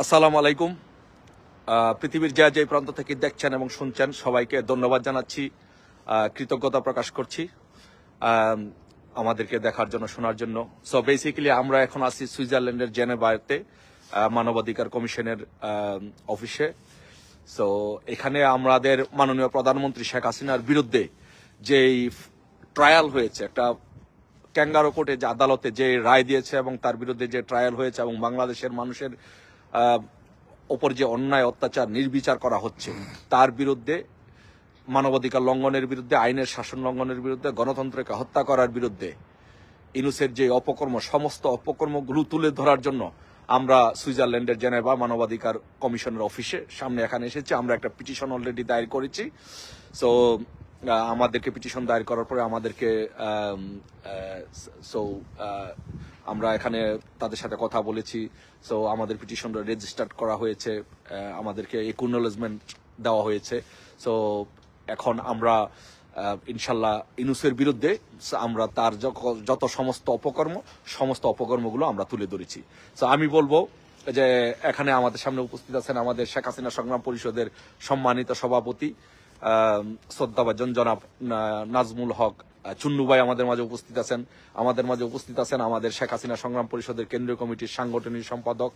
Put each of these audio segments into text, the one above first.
আসসালামু আলাইকুম। পৃথিবীর যে প্রান্ত থেকে দেখছেন এবং শুনছেন সবাইকে ধন্যবাদ জানাচ্ছি, কৃতজ্ঞতা প্রকাশ করছি আমাদেরকে দেখার জন্য, শোনার জন্য। সো বেসিক্যালি আমরা এখন আছি সুইজারল্যান্ডের জেনেভাতে মানবাধিকার কমিশনের অফিসে। সো এখানে আমাদের মাননীয় প্রধানমন্ত্রী শেখ হাসিনার বিরুদ্ধে যেই ট্রায়াল হয়েছে, একটা ক্যাঙ্গারো কোর্টে যে আদালতে যে রায় দিয়েছে এবং তার বিরুদ্ধে যে ট্রায়াল হয়েছে এবং বাংলাদেশের মানুষের ওপর যে অন্যায় অত্যাচার নির্বিচার করা হচ্ছে, তার বিরুদ্ধে, মানবাধিকার লঙ্ঘনের বিরুদ্ধে, আইনের শাসন লঙ্ঘনের বিরুদ্ধে, গণতন্ত্রকে হত্যা করার বিরুদ্ধে ইউনূসের যে অপকর্ম, সমস্ত অপকর্মগুলো তুলে ধরার জন্য আমরা সুইজারল্যান্ডের জেনেভা মানবাধিকার কমিশনের অফিসে সামনে এখানে এসেছি। আমরা একটা পিটিশন অলরেডি দায়ের করেছি। সো আমাদেরকে পিটিশন দায়ের করার পরে আমাদেরকে আমরা এখানে তাদের সাথে কথা বলেছি। সো আমাদের পিটিশনটা রেজিস্টার্ড করা হয়েছে, আমাদেরকে একনলেজমেন্ট দেওয়া হয়েছে। সো এখন আমরা ইনশাল্লাহ ইউনূসের বিরুদ্ধে আমরা তার যত সমস্ত অপকর্মগুলো আমরা তুলে ধরেছি। সো আমি বলবো যে এখানে আমাদের সামনে উপস্থিত আছেন আমাদের শেখ হাসিনা সংগ্রাম পরিষদের সম্মানিত সভাপতি শ্রদ্ধাভাজন জনাব নাজমুল হক চুন্নু ভাই আমাদের মাঝে উপস্থিত আছেন। আমাদের শেখ হাসিনা সংগ্রাম পরিষদের কেন্দ্রীয় কমিটির সাংগঠনিক সম্পাদক,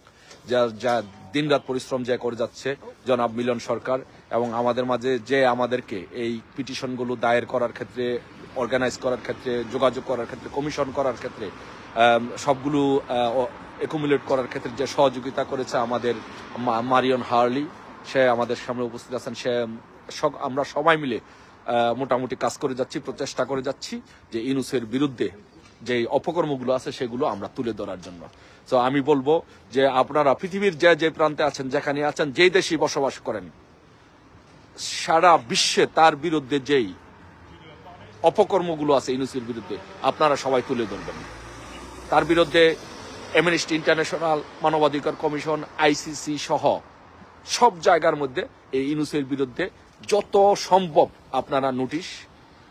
যা দিনরাত পরিশ্রম যে করে যাচ্ছে, জনাব মিলন সরকার। এবং আমাদের মাঝে যে আমাদেরকে এই পিটিশনগুলো দায়ের করার ক্ষেত্রে, অর্গানাইজ করার ক্ষেত্রে, যোগাযোগ করার ক্ষেত্রে, কমিশন করার ক্ষেত্রে, সবগুলো একুমুলেট করার ক্ষেত্রে যে সহযোগিতা করেছে আমাদের মারিয়ন হার্লি, সে আমাদের সামনে উপস্থিত আছেন। আমরা সবাই মিলে মোটামুটি কাজ করে যাচ্ছি, প্রচেষ্টা করে যাচ্ছি যে ইউনূসের বিরুদ্ধে যে অপকর্মগুলো আছে সেগুলো আমরা তুলে ধরার জন্য। তো আমি বলবো যে আপনারা পৃথিবীর যে প্রান্তে আছেন, যেখানে আছেন, যেই দেশেই বসবাস করেন, সারা বিশ্বে তার বিরুদ্ধে যেই অপকর্মগুলো আছে ইউনূসের বিরুদ্ধে আপনারা সবাই তুলে ধরবেন। তার বিরুদ্ধে অ্যামনেস্টি ইন্টারন্যাশনাল, মানবাধিকার কমিশন, আইসিসি সহ সব জায়গার মধ্যে এই ইউনূসের বিরুদ্ধে যত সম্ভব আপনারা নোটিশ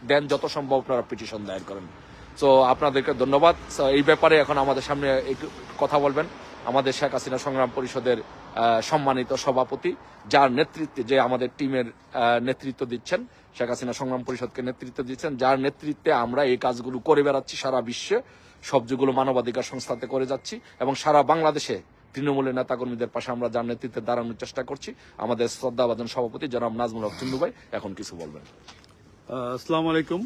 দেন, যত সম্ভব আপনারা পিটিশন দায়ের করেন। তো আপনাদেরকে ধন্যবাদ। এই ব্যাপারে এখন আমাদের সামনে একটু কথা বলবেন আমাদের শেখ হাসিনা সংগ্রাম পরিষদের সম্মানিত সভাপতি, যার নেতৃত্বে, যে আমাদের টিমের নেতৃত্ব দিচ্ছেন, শেখ হাসিনা সংগ্রাম পরিষদকে নেতৃত্ব দিচ্ছেন, যার নেতৃত্বে আমরা এই কাজগুলো করে বেড়াচ্ছি সারা বিশ্বে, সবগুলো মানবাধিকার সংস্থাতে করে যাচ্ছি এবং সারা বাংলাদেশে তৃণমূলের নেতাকর্মীদের পাশে আমরা যার নেতৃত্বে দাঁড়ানোর চেষ্টা করছি। আমাদের শ্রদ্ধাভাজন সভাপতি জনাব নাজমুল হক চুন্নু ভাই এখন কিছু বলবেন। আসসালামু আলাইকুম,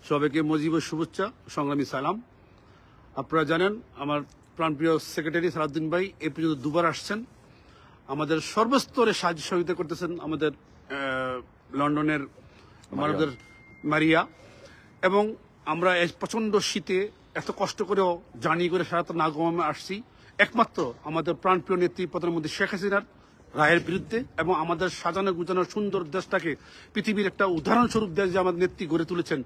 সবাইকে মজিবর শুভেচ্ছা, সংগ্রামী সালাম। আপনারা জানেন আমার প্রাণপ্রিয় সেক্রেটারি সালাউদ্দিন ভাই এ পর্যন্ত দুবার আসছেন, আমাদের সর্বস্তরে সাহায্য সহযোগিতা করতেছেন। আমাদের লন্ডনের আমাদের মারিয়া, এবং আমরা প্রচন্ড শীতে এত কষ্ট করেও জার্নি করে সারাত না ঘুমামে আসছি একমাত্র আমাদের প্রাণপ্রিয় নেত্রী প্রধানমন্ত্রী শেখ হাসিনার রায়ের বিরুদ্ধে, এবং আমাদের সাজানো গুজানো সুন্দর দেশটাকে পৃথিবীর একটা উদাহরণস্বরূপ দেশ যে আমাদের নেত্রী গড়ে তুলেছেন,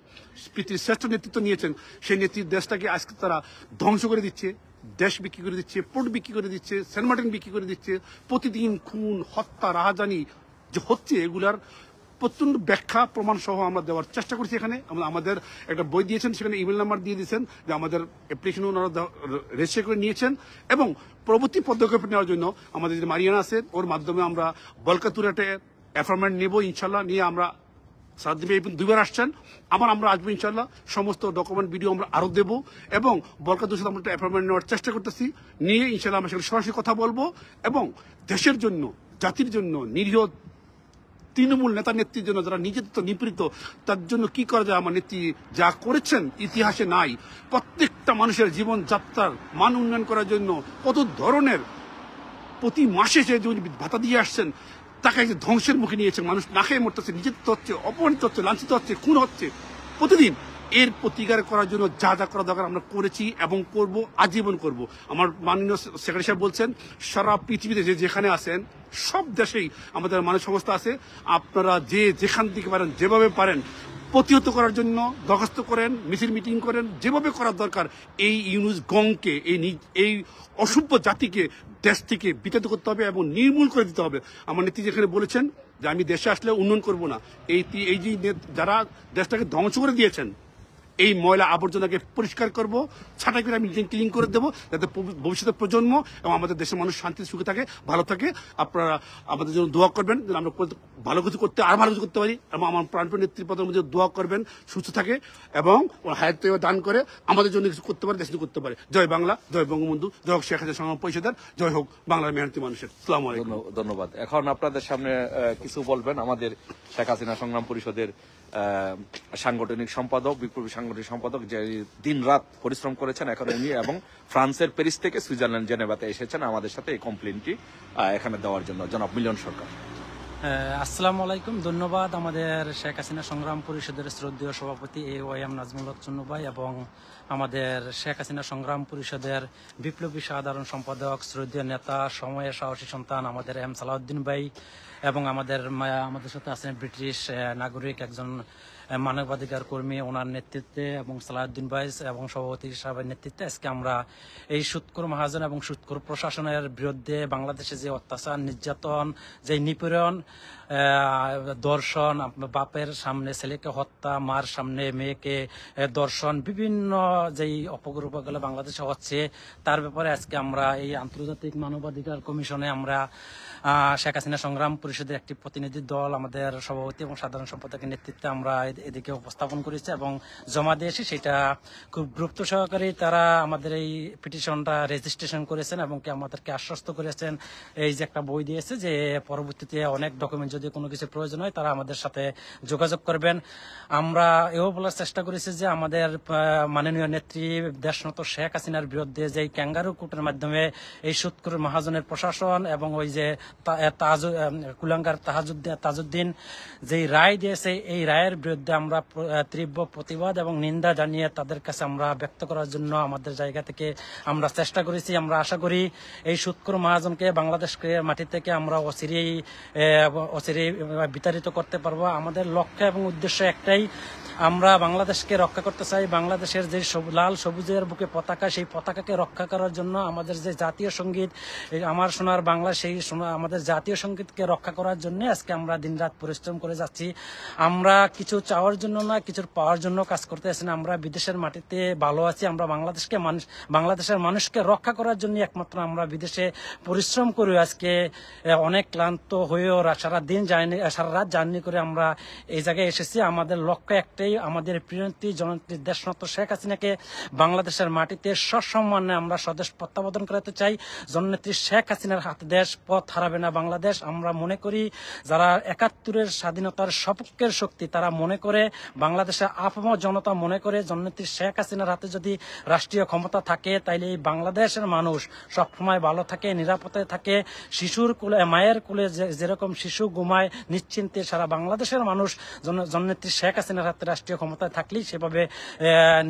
পৃথিবীর শ্রেষ্ঠ নেতৃত্ব নিয়েছেন, সেই নেত্রীর দেশটাকে আজকে তারা ধ্বংস করে দিচ্ছে, দেশ বিক্রি করে দিচ্ছে, পোর্ট বিক্রি করে দিচ্ছে, সেন্ট মার্টিন বিক্রি করে দিচ্ছে। প্রতিদিন খুন, হত্যা, রাহাজানি যে হচ্ছে, এগুলার প্রচন্ড ব্যাখ্যা প্রমাণ সহ আমরা দেওয়ার চেষ্টা করছি। এখানে আমাদের একটা বই দিয়েছেন, সেখানে ইমেল নাম্বার দিয়ে দিয়েছেন যে আমাদের অ্যাপ্লিকেশন ওনারা রেজিস্টার করে নিয়েছেন, এবং পরবর্তী পদক্ষেপ নেওয়ার জন্য আমাদের যে মারিয়ানা আছে ওর মাধ্যমে আমরা বলকাতুরাটে অ্যাপয়েন্টমেন্ট নেব ইনশাল্লাহ। নিয়ে আমরা সারাদিন দুইবার আসছেন, আমরা আসবো ইনশাল্লাহ। সমস্ত ডকুমেন্ট ভিডিও আমরা আরো দেবো, এবং বলকাতুর সাথে আমরা একটা অ্যাপয়েন্টমেন্ট নেওয়ার চেষ্টা করতেছি। নিয়ে ইনশাল্লাহ আমরা সেখানে সরাসরি কথা বলবো, এবং দেশের জন্য, জাতির জন্য, নিরীহ তৃণমূল নেতা নেত্রীর জন্য যারা নির্যাতিত, নিপীড়িত, তার জন্য কি করা যায়। আমার নেত্রী যা করেছেন ইতিহাসে নাই। প্রত্যেকটা মানুষের জীবনযাত্রার মান উন্নয়ন করার জন্য কত ধরনের প্রতি মাসে সে ভাতা দিয়ে আসছেন, তাকে ধ্বংসের মুখে নিয়েছেন। মানুষ না খেয়ে মরতেছে, নির্যাতিত হচ্ছে, অপমানিত হচ্ছে, লাঞ্ছিত হচ্ছে, খুন হচ্ছে প্রতিদিন। এর প্রতিকার করার জন্য যা যা করা দরকার আমরা করেছি এবং করব, আজীবন করব। আমার মাননীয় সেক্রেটারি সাহেব বলছেন সারা পৃথিবীতে যেখানে আছেন, সব দেশেই আমাদের মানুষ সংস্থা আছে, আপনারা যেখান থেকে পারেন, যেভাবে পারেন প্রতিহত করার জন্য দরখাস্ত করেন, মিছিল মিটিং করেন, যেভাবে করার দরকার এই ইউনূস গংকে, এই অসভ্য জাতিকে দেশ থেকে বিতাড়িত করতে হবে এবং নির্মূল করে দিতে হবে। আমার নেত্রী যেখানে বলেছেন যে আমি দেশে আসলে উন্নয়ন করব না, এই যে যারা দেশটাকে ধ্বংস করে দিয়েছেন, এই ময়লা আবর্জনাকে পরিষ্কার করব, ছাঁটাই করে আমি ক্লিন করে দেবো, যাতে ভবিষ্যতের প্রজন্ম এবং আমাদের দেশের মানুষ শান্তিতে সুখে থাকে, ভালো থাকে। আপনারা আমাদের জন্য দোয়া করবেন যেন আমরা ভালো কিছু করতে আর ভালো কিছু করতে পারি, এবং আমার প্রাণপ্রিয় নেত্রী প্রধানমন্ত্রী দোয়া করবেন সুস্থ থাকে এবং হায়াত দান করে আমাদের জন্য কিছু করতে পারে, দেশ করতে পারে। জয় বাংলা, জয় বঙ্গবন্ধু, জয় হোক শেখ হাসিনা সংগ্রাম পরিষদের, জয় হোক বাংলার মেহনতি মানুষের। আসসালামু আলাইকুম। ধন্যবাদ। এখন আপনাদের সামনে কিছু বলবেন আমাদের শেখ হাসিনা সংগ্রাম পরিষদের সাংগঠনিক সম্পাদক, বিপ্লবী সাংগঠনিক সম্পাদক, যে দিন রাত পরিশ্রম করেছেন এখন উনি, এবং ফ্রান্সের প্যারিস থেকে সুইজারল্যান্ড জেনেভাতে এসেছেন আমাদের সাথে এই কমপ্লেনটি এখানে দেওয়ার জন্য, জনাব মিলন সরকার। আসসালামু আলাইকুম। ধন্যবাদ আমাদের শেখ হাসিনা সংগ্রাম পরিষদের শ্রদ্ধেয় সভাপতি AOIM নাজমুল হক চুন্নু ভাই, এবং আমাদের শেখ হাসিনা সংগ্রাম পরিষদের বিপ্লবী সাধারণ সম্পাদক, শ্রদ্ধেয় নেতা, সময়ের সাহসী সন্তান আমাদের M সালাউদ্দিন ভাই, এবং আমাদের সাথে আছেন ব্রিটিশ নাগরিক একজন মানবাধিকার কর্মী, ওনার নেতৃত্বে, এবং সালাউদ্দিন ভাই এবং সভাপতি সাহেবের নেতৃত্বে আজকে আমরা এই সুৎখোর মহাজন এবং সুৎখোর প্রশাসনের বিরুদ্ধে বাংলাদেশে যে অত্যাচার, নির্যাতন, যে নিপীড়ন, দর্শন, বাপের সামনে ছেলেকে হত্যা, মার সামনে মেয়েকে দর্শন, বিভিন্ন যেই অপকর্মগুলো বাংলাদেশে হচ্ছে তার ব্যাপারে আজকে আমরা এই আন্তর্জাতিক মানবাধিকার কমিশনে আমরা শেখ হাসিনা সংগ্রাম পরিষদের একটি প্রতিনিধি দল আমাদের সভাপতি এবং সাধারণ সম্পাদকের নেতৃত্বে আমরা এদিকে উপস্থাপন করেছি এবং জমা দিয়েছি। সেটা খুব গুরুত্ব সহকারে তারা আমাদের এই পিটিশনটা রেজিস্ট্রেশন করেছেন এবং আমাদেরকে আশ্বস্ত করেছেন, এই যে একটা বই দিয়েছে যে পরবর্তীতে অনেক ডকুমেন্ট যদি কোনো কিছু প্রয়োজন হয় তারা আমাদের সাথে যোগাযোগ করবেন। আমরা এও বলার চেষ্টা করেছি যে আমাদের মাননীয় নেত্রী দেশনত শেখ হাসিনার বিরুদ্ধে যে ক্যাঙ্গারু কোর্টের মাধ্যমে এই সুৎখোর মহাজনের প্রশাসন এবং ওই যে কুলাঙ্গার তাজউদ্দিন যেই রায় দিয়েছে, এই রায়ের বিরুদ্ধে আমরা তীব্র প্রতিবাদ এবং নিন্দা জানিয়ে তাদের কাছে আমরা ব্যক্ত করার জন্য আমাদের জায়গা থেকে আমরা চেষ্টা করেছি। আমরা আশা করি এই সুৎখোর মহাজনকে বাংলাদেশকে মাটি থেকে আমরা অচিরেই বিতাড়িত করতে পারবো। আমাদের লক্ষ্য এবং উদ্দেশ্য একটাই, আমরা বাংলাদেশকে রক্ষা করতে চাই। বাংলাদেশের যে লাল সবুজের বুকে পতাকা, সেই পতাকাকে রক্ষা করার জন্য আমাদের যে জাতীয় সঙ্গীত আমার সোনার বাংলা, সেই আমাদের জাতীয় সঙ্গীতকে রক্ষা করার জন্য আজকে আমরা দিনরাত পরিশ্রম করে যাচ্ছি। আমরা কিছু চাওয়ার জন্য না, কিছু পাওয়ার জন্য কাজ করতে আসি না। আমরা বিদেশের মাটিতে ভালো আছি, আমরা বাংলাদেশের মানুষকে রক্ষা করার জন্য একমাত্র আমরা বিদেশে পরিশ্রম করে আজকে অনেক ক্লান্ত হয়েও সারা রাত জার্নি করে আমরা এই জায়গায় এসেছি। আমাদের লক্ষ্য একটাই, আমাদের প্রিয়নেত্রী জননেত্রী দেশরত্ন শেখ হাসিনাকে বাংলাদেশের মাটিতে সসম্মানে আমরা স্বদেশ প্রত্যাবর্তন করাতে চাই। জননেত্রী শেখ হাসিনার হাতে দেশ পথ হারাবে না বাংলাদেশ। আমরা মনে করি যারা ৭১-এর স্বাধীনতার সপক্ষের শক্তি, তারা মনে করে, বাংলাদেশের আপামর জনতা মনে করে জননেত্রী শেখ হাসিনার হাতে যদি রাষ্ট্রীয় ক্ষমতা থাকে তাইলে এই বাংলাদেশের মানুষ সবসময় ভালো থাকে, নিরাপদে থাকে। শিশুর কোলে, মায়ের কোলে যেরকম শিশু ঘুমায় নিশ্চিন্তে, সারা বাংলাদেশের মানুষ জননেত্রী শেখ হাসিনার হাতে রাষ্ট্রীয় ক্ষমতায় থাকলেই সেভাবে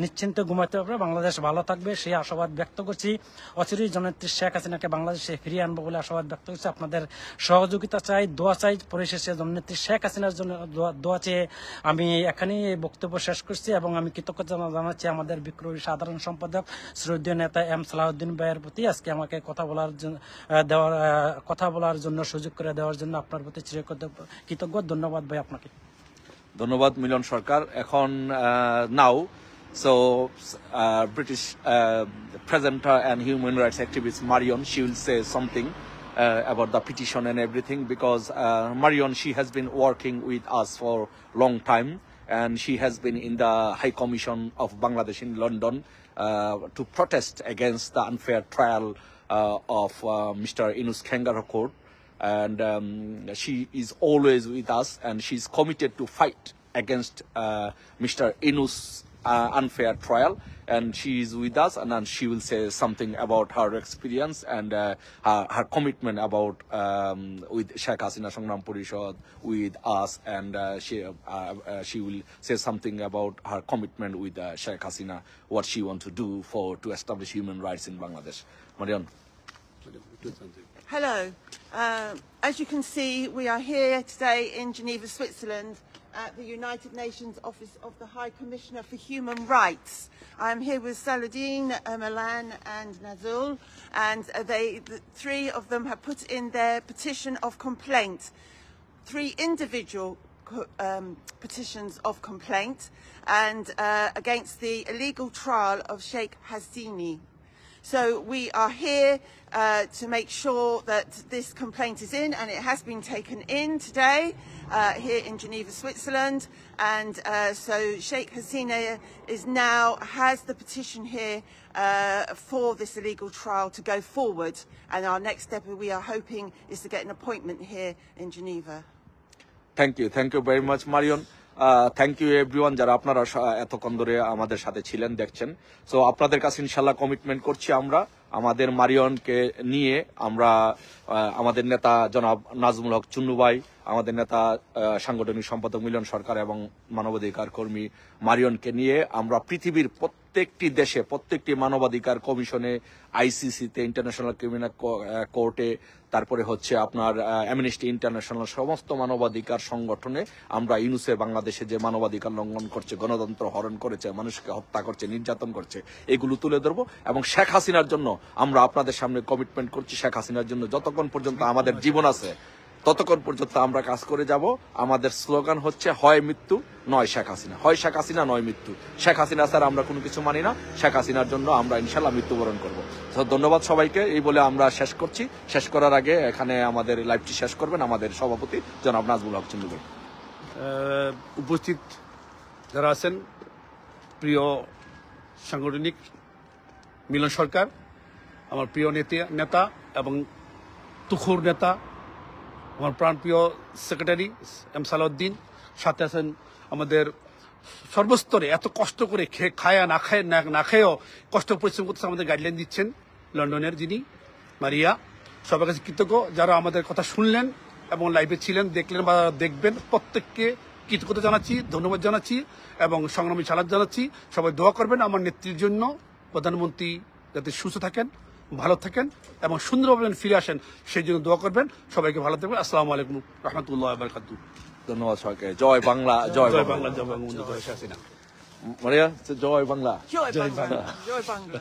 নিশ্চিন্তে ঘুমাতে পারবে, বাংলাদেশ ভালো থাকবে, সেই আশাবাদ ব্যক্ত করছি। অচিরেই জননেত্রী শেখ হাসিনাকে বাংলাদেশে ফিরিয়ে আনবো বলে আশাবাদ ব্যক্ত করছি। আপনাদের সহযোগিতা চাই, দোয়া চাই। পরিশেষে জননেত্রী শেখ হাসিনার জন্য দোয়া চেয়ে আমি এখানেই বক্তব্য শেষ করছি এবং আমি কৃতজ্ঞতা জানাচ্ছি আমাদের বিপ্লবী সাধারণ সম্পাদক শ্রদ্ধেয় নেতা M সালাউদ্দিন ভাইয়ের প্রতি, আজকে আমাকে কথা বলার জন্য সুযোগ করে দেওয়ার জন্য আপনার প্রতি কৃতজ্ঞ। ধন্যবাদ ভাই আপনাকে। ধন্যবাদ মিলন সরকার। এখন নাও so British presenter and human rights activist Marion, she will say something about the petition and everything, because Marion, she has been working with us for long time and she has been in the High Commission of Bangladesh in London to protest against the unfair trial of Mr. Yunus Kangaroo Court. And she is always with us and she's committed to fight against Mr. Yunus unfair trial, and she is with us, and then she will say something about her experience and her commitment about with Sheikh Hasina Sangram Parishad with us, and she will say something about her commitment with Sheikh Hasina, what she wants to do to establish human rights in Bangladesh. Marion. Hello. As you can see, we are here today in Geneva, Switzerland, at the United Nations Office of the High Commissioner for Human Rights. I am here with Saladin, Milan and Nazul, and the three of them have put in their petition of complaint. 3 individual petitions of complaint and against the illegal trial of Sheikh Hasina. So we are here to make sure that this complaint is in, and it has been taken in today here in Geneva, Switzerland. And so Sheikh Hasina has the petition here for this illegal trial to go forward. And our next step, we are hoping, is to get an appointment here in Geneva. Thank you very much Marion. Thank you everyone যারা আপনারা এতক্ষণ ধরে আমাদের সাথে ছিলেন দেখছেন। So আপনাদের কাছে ইনশাল্লাহ কমিটমেন্ট করছি আমরা আমাদের মারিয়নকে নিয়ে আমরা আমাদের নেতা জনাব নাজমুল হক চুন্নু ভাই, আমাদের নেতা সাংগঠনিক সম্পাদক মিলন সরকার এবং মানবাধিকার কর্মী মারিয়নকে নিয়ে আমরা পৃথিবীর প্রত্যেকটি দেশে প্রত্যেকটি মানবাধিকার কমিশনে, আইসিসিতে, ইন্টারন্যাশনাল ক্রিমিনাল কোর্টে, তারপরে হচ্ছে আপনার অ্যামনেস্টি ইন্টারন্যাশনাল সমস্ত মানবাধিকার সংগঠনে আমরা ইউনুসের বাংলাদেশে যে মানবাধিকার লঙ্ঘন করছে, গণতন্ত্র হরণ করেছে, মানুষকে হত্যা করছে, নির্যাতন করছে, এগুলো তুলে ধরবো। এবং শেখ হাসিনার জন্য আমরা আপনাদের সামনে কমিটমেন্ট করছি, শেখ হাসিনার জন্য যতক্ষণ পর্যন্ত আমাদের জীবন আছে ততক্ষণ পর্যন্ত আমরা কাজ করে যাব। আমাদের স্লোগান হচ্ছে হয় মৃত্যু নয় শেখ হাসিনা, হয় শেখ হাসিনা নয় মৃত্যু। শেখ হাসিনা স্যার আমরা কোনো কিছু মানি না, শেখ হাসিনার জন্য আমরা ইনশাল্লাহ মৃত্যুবরণ করবো। তো ধন্যবাদ সবাইকে, এই বলে আমরা শেষ করছি। শেষ করার আগে এখানে আমাদের লাইভটি শেষ করবেন আমাদের সভাপতি জনাব নাজমুল হক চুন্নু ভাই। উপস্থিত যারা আছেন, প্রিয় সাংগঠনিক মিলন সরকার, আমার প্রিয় নেতা এবং তুখোর নেতা, আমার প্রাণপ্রিয় সেক্রেটারি এম সালাউদ্দিন, সাথে আছেন আমাদের সর্বস্তরে এত কষ্ট করে না খেয়েও কষ্ট পরিশ্রম করতে আমাদের গাইডলাইন দিচ্ছেন লন্ডনের যিনি মারিয়া। সবার কাছে কৃতজ্ঞ যারা আমাদের কথা শুনলেন এবং লাইভে ছিলেন, দেখলেন বা দেখবেন, প্রত্যেককে কৃতজ্ঞতা জানাচ্ছি, ধন্যবাদ জানাচ্ছি এবং সংগ্রামী সালাদ জানাচ্ছি। সবাই দোয়া করবেন আমার নেত্রীর জন্য, প্রধানমন্ত্রী যাতে সুস্থ থাকেন, ভালো থাকেন এবং সুন্দরভাবে ফিরে আসেন সেই জন্য দোয়া করবেন। সবাইকে ভালো থাকবেন। আসসালামু আলাইকুম রহমতুল্লাহ বারাকাতুহু। ধন্যবাদ সবাইকে। জয় বাংলা, জয় বাংলা, জয় বঙ্গবন্ধু, জয় শেখ হাসিনা। মারিয়া জয় Bangla, Joy Bangla. Joy Bangla.